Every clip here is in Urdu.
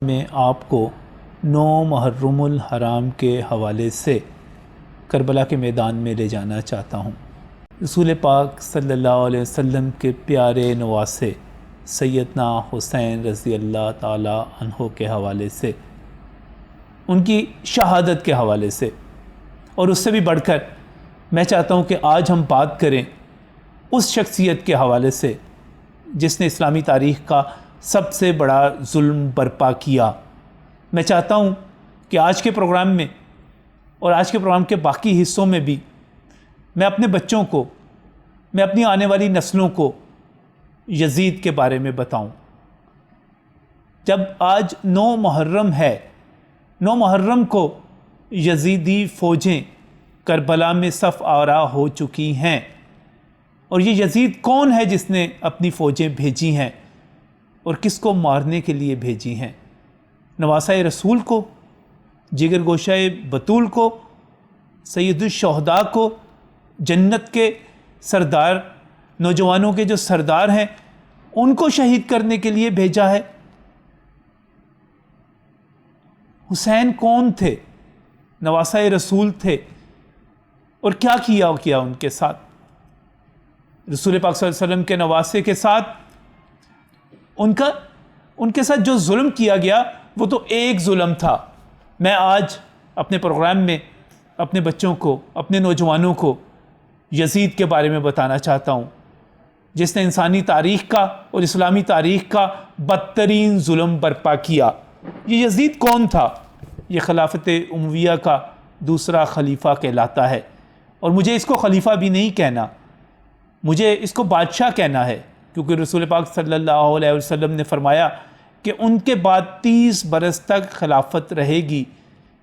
میں آپ کو 9 محرم الحرام کے حوالے سے کربلا کے میدان میں لے جانا چاہتا ہوں۔ رسول پاک صلی اللہ علیہ وسلم کے پیارے نواسے سیدنا حسین رضی اللہ تعالی عنہ کے حوالے سے، ان کی شہادت کے حوالے سے، اور اس سے بھی بڑھ کر میں چاہتا ہوں کہ آج ہم بات کریں اس شخصیت کے حوالے سے جس نے اسلامی تاریخ کا سب سے بڑا ظلم برپا کیا۔ میں چاہتا ہوں کہ آج کے پروگرام میں اور آج کے پروگرام کے باقی حصوں میں بھی میں اپنے بچوں کو، میں اپنی آنے والی نسلوں کو یزید کے بارے میں بتاؤں۔ جب آج 9 محرم ہے، 9 محرم کو یزیدی فوجیں کربلا میں صف آرا ہو چکی ہیں، اور یہ یزید کون ہے جس نے اپنی فوجیں بھیجی ہیں اور کس کو مارنے کے لیے بھیجی ہیں؟ نواسہ رسول کو، جگر گوشہ بطول کو، سید الشہداء کو، جنت کے سردار، نوجوانوں کے جو سردار ہیں ان کو شہید کرنے کے لیے بھیجا ہے۔ حسین کون تھے؟ نواسہ رسول تھے، اور کیا کیا ان کے ساتھ؟ رسول پاک صلی اللہ علیہ وسلم کے نواسے کے ساتھ ان کے ساتھ جو ظلم کیا گیا وہ تو ایک ظلم تھا۔ میں آج اپنے پروگرام میں اپنے بچوں کو، اپنے نوجوانوں کو یزید کے بارے میں بتانا چاہتا ہوں، جس نے انسانی تاریخ کا اور اسلامی تاریخ کا بدترین ظلم برپا کیا۔ یہ یزید کون تھا؟ یہ خلافت امویہ کا دوسرا خلیفہ کہلاتا ہے، اور مجھے اس کو خلیفہ بھی نہیں کہنا، مجھے اس کو بادشاہ کہنا ہے، کیونکہ رسول پاک صلی اللہ علیہ وسلم نے فرمایا کہ ان کے بعد 30 برس تک خلافت رہے گی،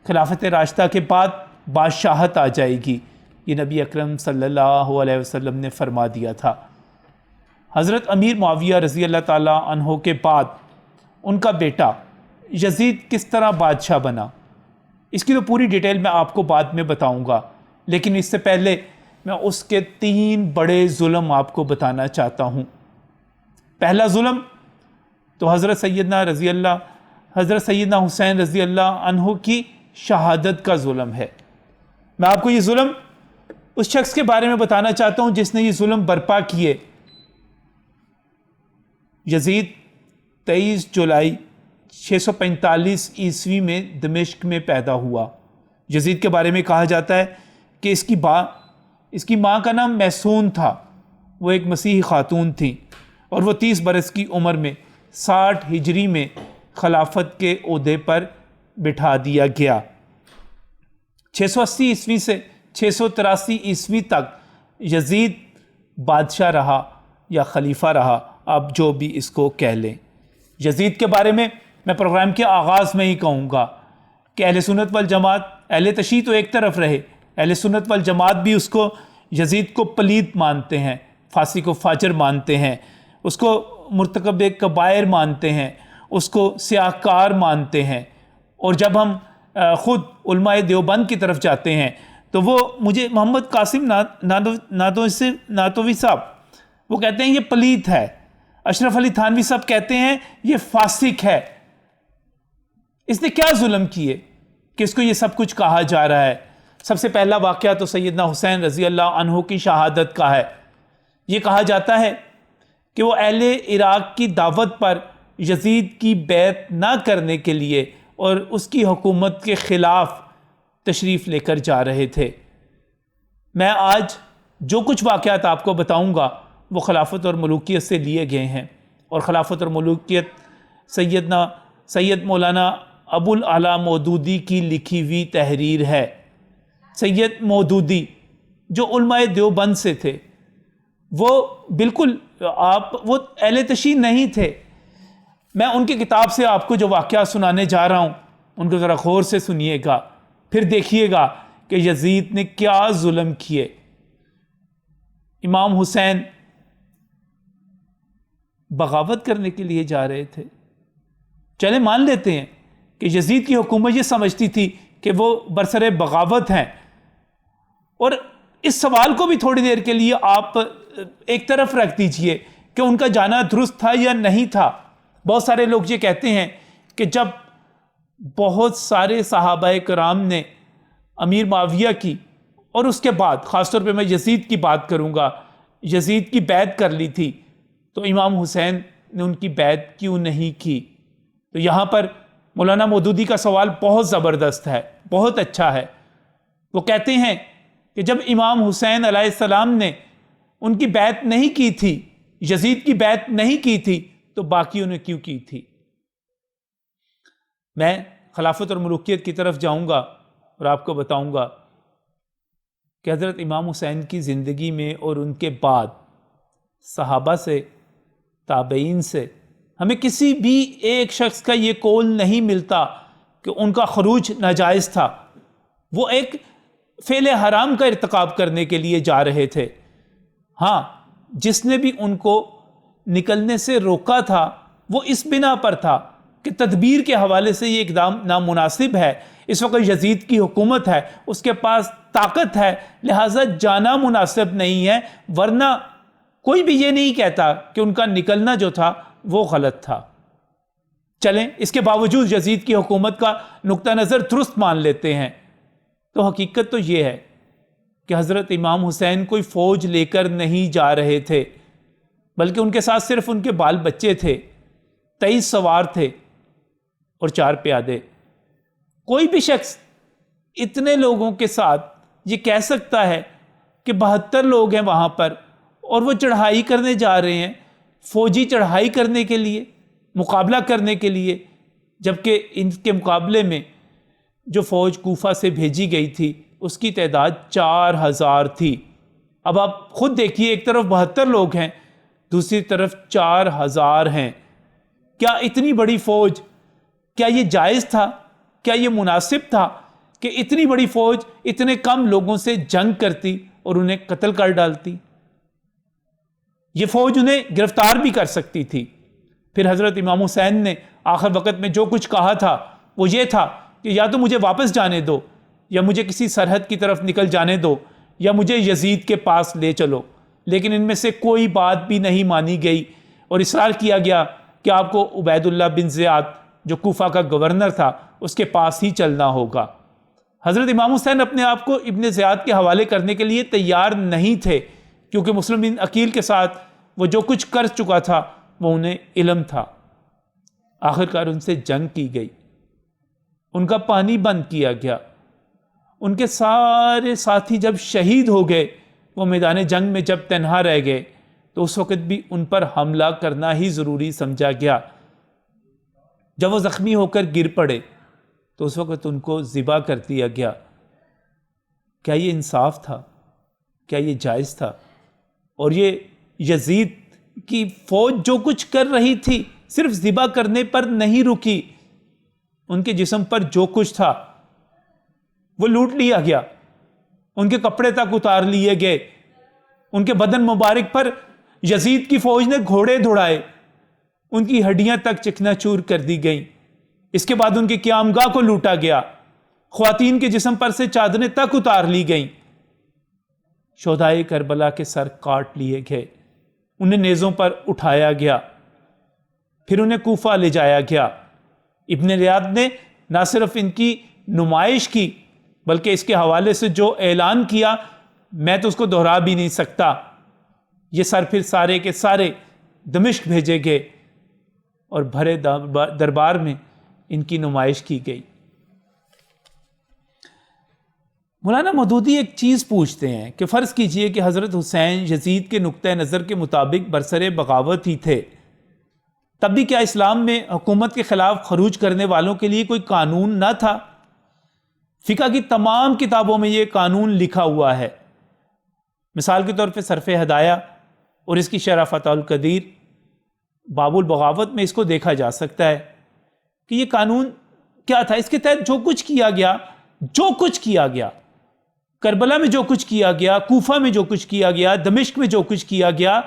خلافت راشدہ کے بعد بادشاہت آ جائے گی۔ یہ نبی اکرم صلی اللہ علیہ وسلم نے فرما دیا تھا۔ حضرت امیر معاویہ رضی اللہ تعالیٰ عنہ کے بعد ان کا بیٹا یزید کس طرح بادشاہ بنا، اس کی تو پوری ڈیٹیل میں آپ کو بعد میں بتاؤں گا، لیکن اس سے پہلے میں اس کے 3 بڑے ظلم آپ کو بتانا چاہتا ہوں۔ پہلا ظلم تو حضرت سیدنا حسین رضی اللہ عنہ کی شہادت کا ظلم ہے۔ میں آپ کو یہ ظلم اس شخص کے بارے میں بتانا چاہتا ہوں جس نے یہ ظلم برپا کیے۔ یزید 23 جولائی 645 عیسوی میں دمشق میں پیدا ہوا۔ یزید کے بارے میں کہا جاتا ہے کہ اس کی ماں کا نام میسون تھا، وہ ایک مسیحی خاتون تھیں، اور وہ 30 برس کی عمر میں 60 ہجری میں خلافت کے عہدے پر بٹھا دیا گیا۔ 680 عیسوی سے 683 عیسوی تک یزید بادشاہ رہا یا خلیفہ رہا، آپ جو بھی اس کو کہہ لیں۔ یزید کے بارے میں پروگرام کے آغاز میں ہی کہوں گا کہ اہل سنت والجماعت، اہل تشیع تو ایک طرف رہے، اہل سنت والجماعت بھی اس کو، یزید کو پلید مانتے ہیں، فاسق کو فاجر مانتے ہیں، اس کو مرتکب کبائر مانتے ہیں، اس کو سیاہکار مانتے ہیں۔ اور جب ہم خود علماء دیوبند کی طرف جاتے ہیں تو وہ مجھے محمد قاسم ناتوی صاحب وہ کہتے ہیں یہ پلید ہے، اشرف علی تھانوی صاحب کہتے ہیں یہ فاسق ہے۔ اس نے کیا ظلم کیے کہ اس کو یہ سب کچھ کہا جا رہا ہے؟ سب سے پہلا واقعہ تو سیدنا حسین رضی اللہ عنہ کی شہادت کا ہے۔ یہ کہا جاتا ہے کہ وہ اہل عراق کی دعوت پر یزید کی بیعت نہ کرنے کے لیے اور اس کی حکومت کے خلاف تشریف لے کر جا رہے تھے۔ میں آج جو کچھ واقعات آپ کو بتاؤں گا وہ خلافت اور ملوکیت سے لیے گئے ہیں، اور خلافت اور ملوکیت سید مولانا ابو الاعلیٰ مودودی کی لکھی ہوئی تحریر ہے۔ سید مودودی جو علماء دیوبند سے تھے، وہ بالکل وہ اہل تشیع نہیں تھے۔ میں ان کی کتاب سے آپ کو جو واقعہ سنانے جا رہا ہوں ان کو ذرا غور سے سنیے گا، پھر دیکھیے گا کہ یزید نے کیا ظلم کیے۔ امام حسین بغاوت کرنے کے لیے جا رہے تھے۔ چلے مان لیتے ہیں کہ یزید کی حکومت یہ سمجھتی تھی کہ وہ برسر بغاوت ہیں، اور اس سوال کو بھی تھوڑی دیر کے لیے آپ ایک طرف رکھ دیجئے کہ ان کا جانا درست تھا یا نہیں تھا۔ بہت سارے لوگ یہ کہتے ہیں کہ جب بہت سارے صحابہ کرام نے امیر معاویہ کی اور اس کے بعد خاص طور پہ میں یزید کی بات کروں گا، یزید کی بیعت کر لی تھی، تو امام حسین نے ان کی بیعت کیوں نہیں کی؟ تو یہاں پر مولانا مودودی کا سوال بہت زبردست ہے، بہت اچھا ہے۔ وہ کہتے ہیں کہ جب امام حسین علیہ السلام نے ان کی بیعت نہیں کی تھی، یزید کی بیعت نہیں کی تھی، تو باقیوں نے کیوں کی تھی؟ میں خلافت اور ملوکیت کی طرف جاؤں گا اور آپ کو بتاؤں گا کہ حضرت امام حسین کی زندگی میں اور ان کے بعد صحابہ سے، تابعین سے ہمیں کسی بھی ایک شخص کا یہ قول نہیں ملتا کہ ان کا خروج ناجائز تھا، وہ ایک فعل حرام کا ارتکاب کرنے کے لیے جا رہے تھے۔ ہاں، جس نے بھی ان کو نکلنے سے روکا تھا وہ اس بنا پر تھا کہ تدبیر کے حوالے سے یہ اقدام نامناسب ہے، اس وقت یزید کی حکومت ہے، اس کے پاس طاقت ہے، لہٰذا جانا مناسب نہیں ہے، ورنہ کوئی بھی یہ نہیں کہتا کہ ان کا نکلنا جو تھا وہ غلط تھا۔ چلیں اس کے باوجود یزید کی حکومت کا نقطہ نظر درست مان لیتے ہیں، تو حقیقت تو یہ ہے کہ حضرت امام حسین کوئی فوج لے کر نہیں جا رہے تھے، بلکہ ان کے ساتھ صرف ان کے بال بچے تھے، 23 سوار تھے اور 4 پیادے۔ کوئی بھی شخص اتنے لوگوں کے ساتھ یہ کہہ سکتا ہے کہ 72 لوگ ہیں وہاں پر اور وہ چڑھائی کرنے جا رہے ہیں، فوجی چڑھائی کرنے کے لیے، مقابلہ کرنے کے لیے، جبکہ ان کے مقابلے میں جو فوج کوفہ سے بھیجی گئی تھی اس کی تعداد 4000 تھی۔ اب آپ خود دیکھیے، ایک طرف 72 لوگ ہیں، دوسری طرف 4000 ہیں۔ کیا اتنی بڑی فوج، کیا یہ جائز تھا؟ کیا یہ مناسب تھا کہ اتنی بڑی فوج اتنے کم لوگوں سے جنگ کرتی اور انہیں قتل کر ڈالتی؟ یہ فوج انہیں گرفتار بھی کر سکتی تھی۔ پھر حضرت امام حسین نے آخر وقت میں جو کچھ کہا تھا وہ یہ تھا کہ یا تو مجھے واپس جانے دو، یا مجھے کسی سرحد کی طرف نکل جانے دو، یا مجھے یزید کے پاس لے چلو۔ لیکن ان میں سے کوئی بات بھی نہیں مانی گئی اور اصرار کیا گیا کہ آپ کو عبید اللہ بن زیاد جو کوفہ کا گورنر تھا اس کے پاس ہی چلنا ہوگا۔ حضرت امام حسین اپنے آپ کو ابن زیاد کے حوالے کرنے کے لیے تیار نہیں تھے، کیونکہ مسلم بن عقیل کے ساتھ وہ جو کچھ کر چکا تھا وہ انہیں علم تھا۔ آخرکار ان سے جنگ کی گئی، ان کا پانی بند کیا گیا، ان کے سارے ساتھی جب شہید ہو گئے، وہ میدان جنگ میں جب تنہا رہ گئے، تو اس وقت بھی ان پر حملہ کرنا ہی ضروری سمجھا گیا۔ جب وہ زخمی ہو کر گر پڑے تو اس وقت ان کو ذبح کر دیا گیا۔ کیا یہ انصاف تھا؟ کیا یہ جائز تھا؟ اور یہ یزید کی فوج جو کچھ کر رہی تھی صرف ذبح کرنے پر نہیں رکی، ان کے جسم پر جو کچھ تھا وہ لوٹ لیا گیا، ان کے کپڑے تک اتار لیے گئے، ان کے بدن مبارک پر یزید کی فوج نے گھوڑے دوڑائے، ان کی ہڈیاں تک چکنا چور کر دی گئیں۔ اس کے بعد ان کی قیامگاہ کو لوٹا گیا، خواتین کے جسم پر سے چادریں تک اتار لی گئیں، شہدائے کربلا کے سر کاٹ لیے گئے، انہیں نیزوں پر اٹھایا گیا، پھر انہیں کوفہ لے جایا گیا۔ ابن ریاض نے نہ صرف ان کی نمائش کی بلکہ اس کے حوالے سے جو اعلان کیا میں تو اس کو دہرا بھی نہیں سکتا۔ یہ سر پھر سارے کے سارے دمشق بھیجے گئے اور بھرے دربار میں ان کی نمائش کی گئی۔ مولانا مودودی ایک چیز پوچھتے ہیں کہ فرض کیجئے کہ حضرت حسین یزید کے نقطہ نظر کے مطابق برسر بغاوت ہی تھے، تب بھی کیا اسلام میں حکومت کے خلاف خروج کرنے والوں کے لیے کوئی قانون نہ تھا؟ فقہ کی تمام کتابوں میں یہ قانون لکھا ہوا ہے۔ مثال کے طور پہ صرف ہدایہ اور اس کی شرح فتح القدیر، باب البغاوت میں اس کو دیکھا جا سکتا ہے کہ یہ قانون کیا تھا۔ اس کے تحت جو کچھ کیا گیا، کربلا میں جو کچھ کیا گیا، کوفہ میں جو کچھ کیا گیا، دمشق میں جو کچھ کیا گیا،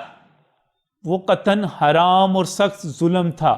وہ قطعاً حرام اور سخت ظلم تھا۔